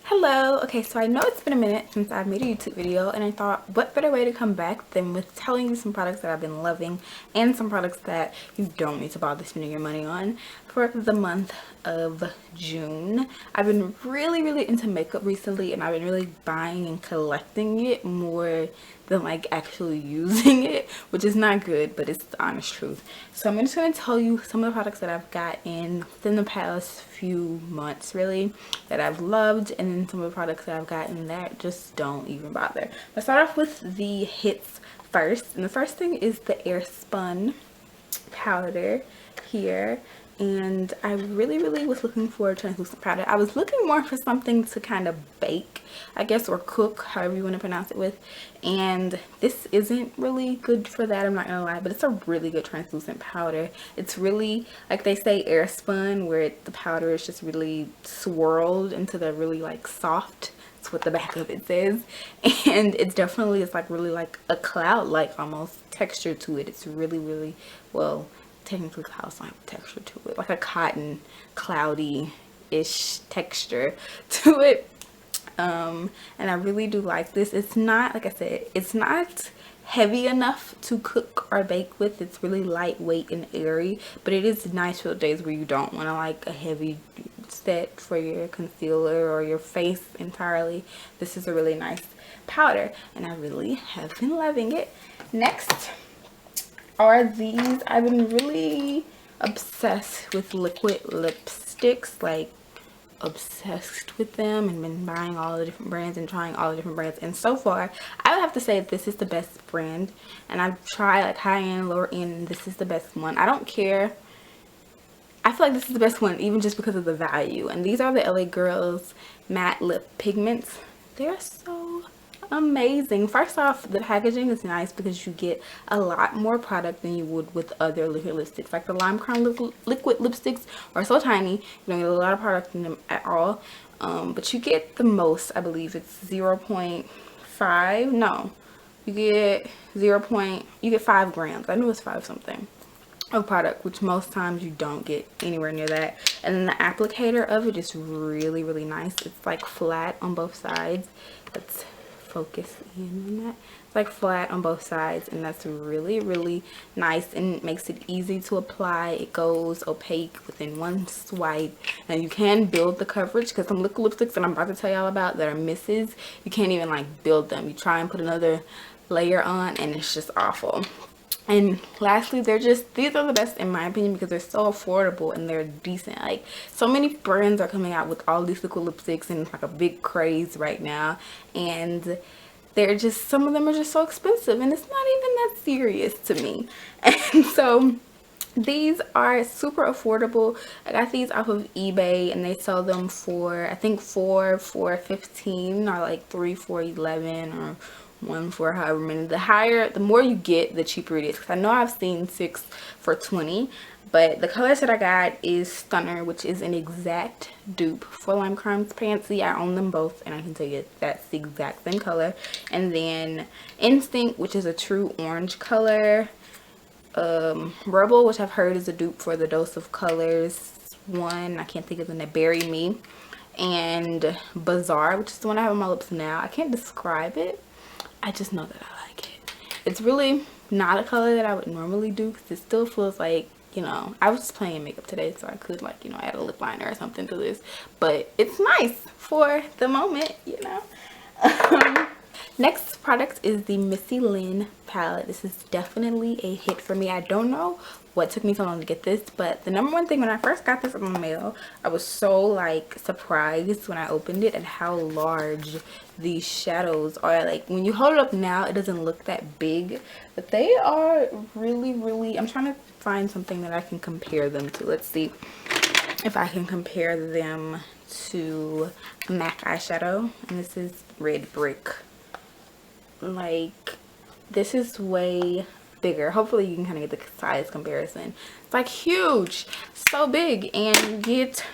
Hello. Okay, so I know it's been a minute since I've made a YouTube video, and I thought what better way to come back than with telling you some products that I've been loving and some products that you don't need to bother spending your money on for the month of June. I've been really into makeup recently, and I've been really buying and collecting it more than like actually using it, which is not good, but it's the honest truth. So I'm just going to tell you some of the products that I've gotten within the past few months really that I've loved, and then some of the products that I've gotten that just don't even bother. Let's start off with the hits first, and the first thing is the Air Spun powder here. And I really was looking for a translucent powder. I was looking more for something to kind of bake, I guess, or cook, however you want to pronounce it with. And this isn't really good for that, I'm not gonna lie, but it's a really good translucent powder. It's really, like they say, air spun, where the powder is just really swirled into the really like soft. That's what the back of it says. And it's definitely, it's like really like a cloud-like almost texture to it. It's really, well, technically clouds don't have texture to it, like a cotton cloudy-ish texture to it. And I really do like this. It's not, like I said, it's not heavy enough to cook or bake with. It's really lightweight and airy, but it is nice for the days where you don't want to like a heavy set for your concealer or your face entirely. This is a really nice powder, and I really have been loving it. Next are these. I've been really obsessed with liquid lipsticks, like obsessed with them, and been buying all the different brands and trying all the different brands. And so far I would have to say this is the best brand, and I've tried like high end, lower end, and this is the best one. I don't care, I feel like this is the best one even just because of the value. And these are the LA Girls matte lip pigments. They're so amazing. First off, the packaging is nice because you get a lot more product than you would with other liquid lipsticks. Like the Lime Crime liquid lipsticks are so tiny, you don't get a lot of product in them at all, but you get the most. I believe it's 0.5, no, you get you get 5 grams. I knew it was 5 something of product, which most times you don't get anywhere near that. And then the applicator of it is really nice. It's like flat on both sides. Let's focus in on that. It's like flat on both sides, and that's really nice, and it makes it easy to apply. It goes opaque within one swipe, and you can build the coverage, because some liquid lipsticks that I'm about to tell y'all about that are misses, you can't even like build them. You try and put another layer on and it's just awful. And lastly, these are the best in my opinion because they're so affordable and they're decent. Like, so many brands are coming out with all these liquid lipsticks, and it's like a big craze right now, and they're just, some of them are just so expensive, and it's not even that serious to me. And so these are super affordable. I got these off of eBay, and they sell them for, I think, 4 for $15, or like 3 for $11, or 1 for however many. The more you get, the cheaper it is. Because I know I've seen 6 for $20, but the colors that I got is Stunner, which is an exact dupe for Lime Crime's Pansy. I own them both, and I can tell you that's the exact same color. And then Instinct, which is a true orange color. Rebel, which I've heard is a dupe for the Dose of Colors one. I can't think of the name. Bury Me. And Bazaar, which is the one I have on my lips now. I can't describe it. I just know that I like it. It's really not a color that I would normally do because it still feels like, you know, I was just playing makeup today, so I could, like, you know, add a lip liner or something to this. But it's nice for the moment, you know. Next product is the Missy Lynn palette. This is definitely a hit for me. I don't know what took me so long to get this, but the number one thing when I first got this in the mail, I was so like surprised when I opened it at how large these shadows are. Like, when you hold it up now, it doesn't look that big, but they are really, I'm trying to find something that I can compare them to. Let's see if I can compare them to MAC eyeshadow, and this is Red Brick. Like, this is way bigger. Hopefully you can kind of get the size comparison. It's like huge, so big, and you get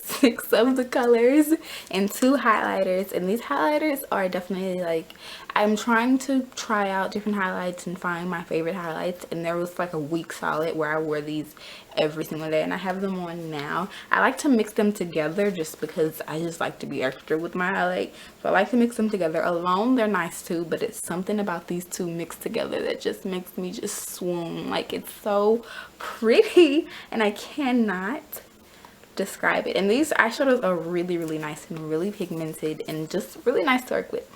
6 of the colors and 2 highlighters. And these highlighters are definitely like, I'm trying to try out different highlights and find my favorite highlights, and there was like a week solid where I wore these every single day, and I have them on now. I like to mix them together just because I just like to be extra with my highlight, so I like to mix them together. Alone they're nice too, but it's something about these two mixed together that just makes me just swoon. Like, it's so pretty and I cannot describe it. And these eyeshadows are really, really nice and really pigmented and just really nice to work with.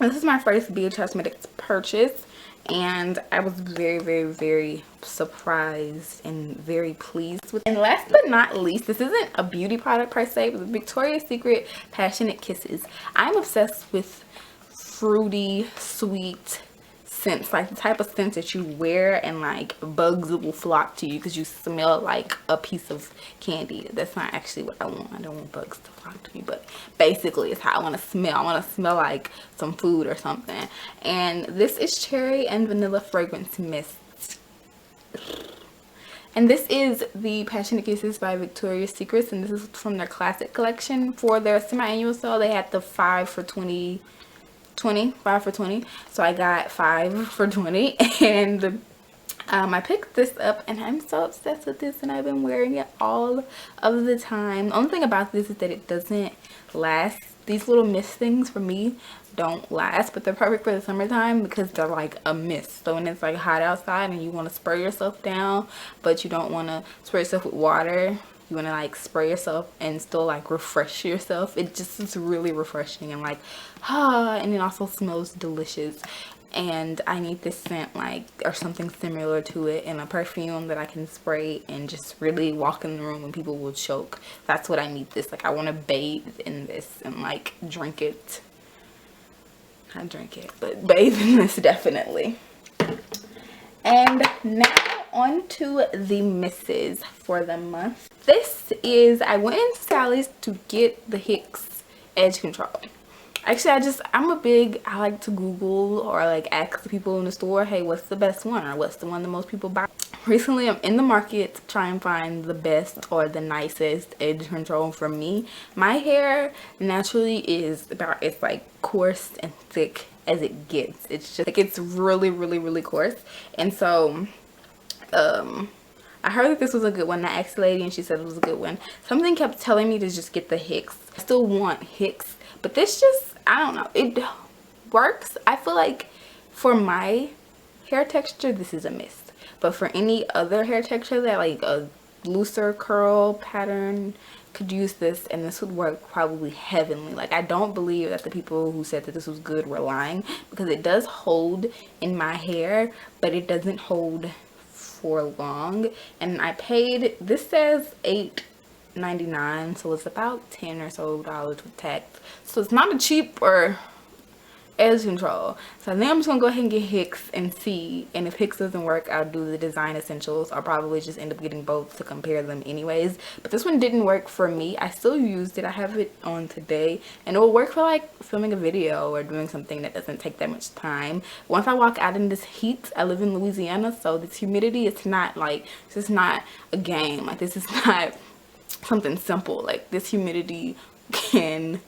This is my first BH Cosmetics purchase, and I was very, very, very surprised and very pleased with it. And last but not least, this isn't a beauty product per se, but Victoria's Secret Passionate Kisses. I'm obsessed with fruity, sweet scents, like the type of scents that you wear and like bugs will flock to you because you smell like a piece of candy. That's not actually what I want. I don't want bugs to flock to me, but basically it's how I want to smell. I want to smell like some food or something. And this is Cherry and Vanilla Fragrance Mist. And this is the Passionate Kisses by Victoria's Secret, and this is from their classic collection. For their semi-annual sale, they had the 5 for 20, 5 for 20, so I got 5 for 20. And I picked this up and I'm so obsessed with this, and I've been wearing it all of the time. The only thing about this is that it doesn't last. These little mist things for me don't last, but they're perfect for the summertime because they're like a mist. So when it's like hot outside and you want to spray yourself down, but you don't want to spray yourself with water, you want to like spray yourself and still like refresh yourself. It just is really refreshing and like and it also smells delicious. And I need this scent, like, or something similar to it, in a perfume that I can spray and just really walk in the room and people will choke. That's what I need this. Like, I want to bathe in this and like drink it. Not drink it, but bathe in this definitely. And now on to the misses for the month. This is, I went into Sally's to get the Hicks Edge Control. Actually, I like to Google or like ask the people in the store, hey, what's the best one, or what's the one that most people buy. Recently, I'm in the market to try and find the best or the nicest edge control for me. My hair naturally is about as like coarse and thick as it gets. It's just like, it's really, really, really coarse. And so I heard that this was a good one. I asked the lady and she said it was a good one. Something kept telling me to just get the Hicks. I still want Hicks, but this just, I don't know, it works. I feel like for my hair texture, this is a mist. But for any other hair texture that like a looser curl pattern could use this, and this would work probably heavenly. Like, I don't believe that the people who said that this was good were lying, because it does hold in my hair, but it doesn't hold for long. And I paid, this says $8.99, so it's about $10 or so with tax. So it's not a cheap or edge control. So I think I'm just gonna go ahead and get Hicks and see, and if Hicks doesn't work, I'll do the Design Essentials. I'll probably just end up getting both to compare them anyways. But this one didn't work for me. I still used it. I have it on today, and it will work for like filming a video or doing something that doesn't take that much time. Once I walk out in this heat, I live in Louisiana, so this humidity, it's not like, this is not a game. Like, this is not something simple. Like, this humidity can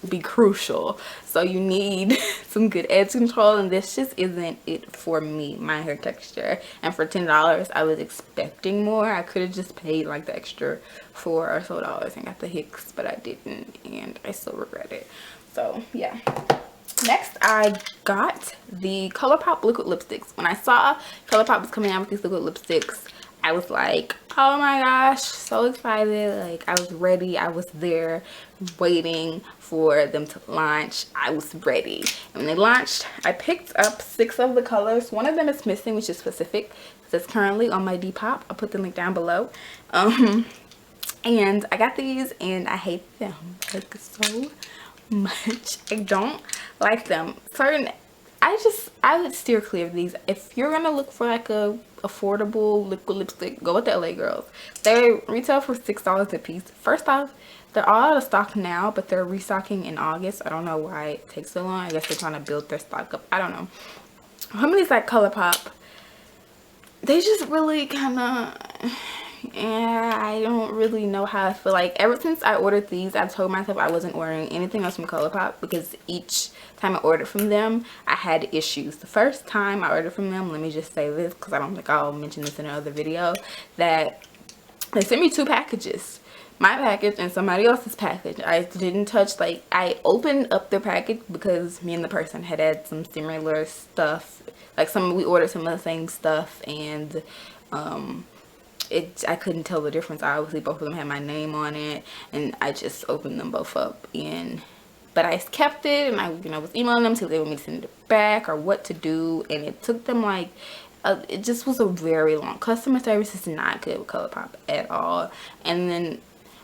be crucial, so you need some good edge control, and this just isn't it for me, my hair texture. And for $10, I was expecting more. I could have just paid like the extra $4 or so and got the Hicks, but I didn't, and I still regret it. So yeah. Next, I got the Colourpop liquid lipsticks. When I saw Colourpop was coming out with these liquid lipsticks, I was like, oh my gosh, so excited. Like, I was ready. I was there waiting for them to launch. I was ready. And when they launched, I picked up 6 of the colors. One of them is missing, which is specific. It's currently on my Depop. I'll put the link down below. And I got these, and I hate them like so much. I don't like them. I would steer clear of these. If you're gonna look for like a affordable liquid lipstick, go with the LA Girls. They retail for $6 a piece. First off, they're all out of stock now, but they're restocking in August. I don't know why it takes so long. I guess they're trying to build their stock up. I don't know. Some of these like Colourpop, they just really kind of and I don't really know how I feel. Like, ever since I ordered these, I told myself I wasn't ordering anything else from Colourpop, because each time I ordered from them, I had issues. The first time I ordered from them, let me just say this because I don't think I'll mention this in another video, that they sent me 2 packages. My package and somebody else's package. I didn't touch, like, I opened up their package because me and the person had some similar stuff. Like, we ordered some of the same stuff, and I couldn't tell the difference. Obviously both of them had my name on it, and I just opened them both up, but I kept it, and I was emailing them till they want me to send it back or what to do, and it took them like it just was a very long. Customer service is not good with Colourpop at all. And then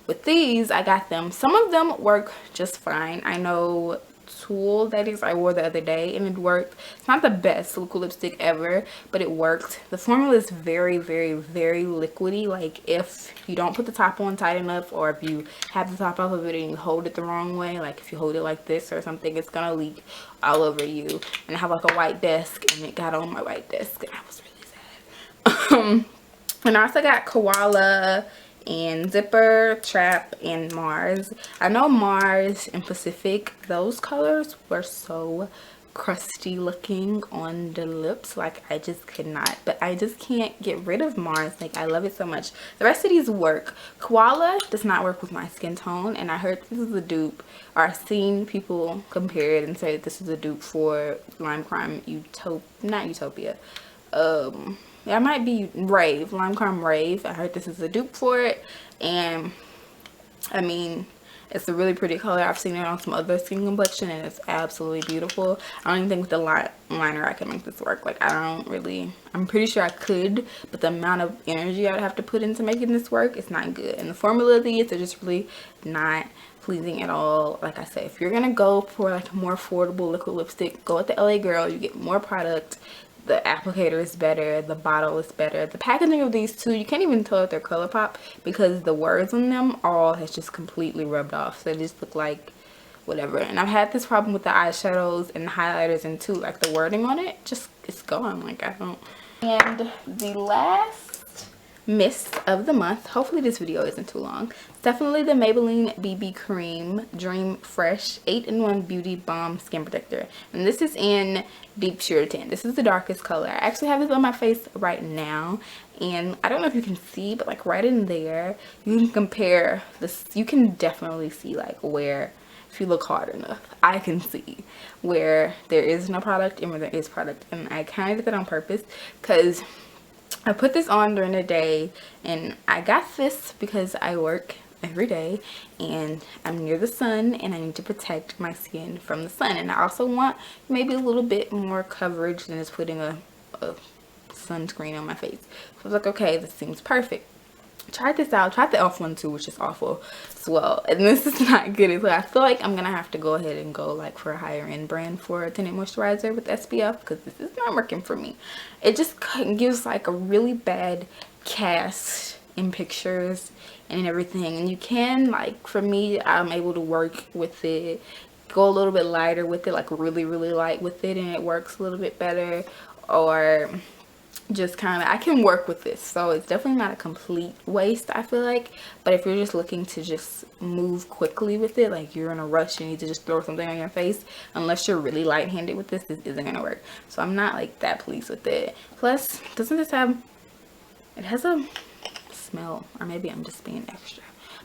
with these, I got them, some of them work just fine. I know Tool, that is, I wore the other day, and it worked. It's not the best liquid lipstick ever, but it worked. The formula is very, very, very liquidy. Like, if you don't put the top on tight enough, or if you have the top off of it and you hold it the wrong way, like if you hold it like this or something, it's gonna leak all over you. And I have like a white desk, and it got on my white desk, and I was really sad. And I also got Koala and Zipper, Trap, and Mars. I know Mars and Pacific, those colors were so crusty looking on the lips. Like, I just could not. But I just can't get rid of Mars. Like, I love it so much. The rest of these work. Koala does not work with my skin tone, and I heard this is a dupe, or I've seen people compare it and say that this is a dupe for Lime Crime not Utopia. It might be Rave, Lime Crime Rave. I heard this is a dupe for it, and I mean, it's a really pretty color. I've seen it on some other skin complexion, and it's absolutely beautiful. I don't even think with the liner I can make this work. Like, I'm pretty sure I could, but the amount of energy I would have to put into making this work, it's not good. And the formula of these are just really not pleasing at all. Like I said, if you're gonna go for like a more affordable liquid lipstick, go with the LA Girl. You get more product. The applicator is better, the bottle is better. The packaging of these two, you can't even tell if they're Colourpop, because the words on them all has just completely rubbed off. So they just look like whatever. And I've had this problem with the eyeshadows and the highlighters, and too, like the wording on it, just, it's gone. Like, I don't. And the last mist of the month, hopefully this video isn't too long, definitely the Maybelline BB Cream Dream Fresh 8-in-1 Beauty Balm Skin Protector, and this is in Deep Sheer Tan. This is the darkest color. I actually have this on my face right now, and I don't know if you can see, but like right in there, you can compare this. You can definitely see like where, if you look hard enough, I can see where there is no product and where there is product. And I kind of did that on purpose, because I put this on during the day, and I got this because I work every day and I'm near the sun, and I need to protect my skin from the sun, and I also want maybe a little bit more coverage than just putting a sunscreen on my face. So I was like, okay, this seems perfect. Tried this out, tried the e.l.f. one too, which is awful as well, and this is not good. So I feel like I'm gonna have to go ahead and go like for a higher end brand for a tinted moisturizer with SPF, because this is not working for me. It just gives like a really bad cast in pictures and everything, and you can, like, for me, I'm able to work with it, go a little bit lighter with it, like really light with it, and it works a little bit better, or just kind of, I can work with this. So it's definitely not a complete waste, I feel like. But if you're just looking to just move quickly with it, like you're in a rush, you need to just throw something on your face, unless you're really light-handed with this isn't gonna work. So I'm not like that pleased with it. Plus, doesn't this have, it has a smell, or maybe I'm just being extra,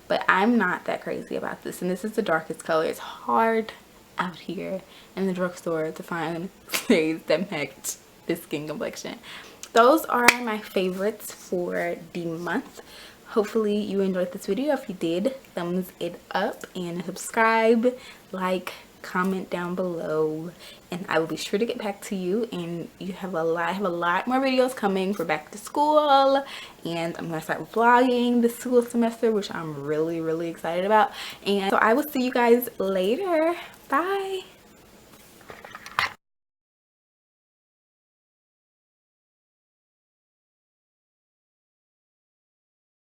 but I'm not that crazy about this. And this is the darkest color. It's hard out here in the drugstore to find shades that match this skin complexion. Those are my favorites for the month. Hopefully you enjoyed this video. If you did, thumbs it up and subscribe, like, comment down below, and I will be sure to get back to you. And you have I have a lot more videos coming for back to school, and I'm gonna start vlogging this school semester, which I'm really excited about. And so I will see you guys later. Bye.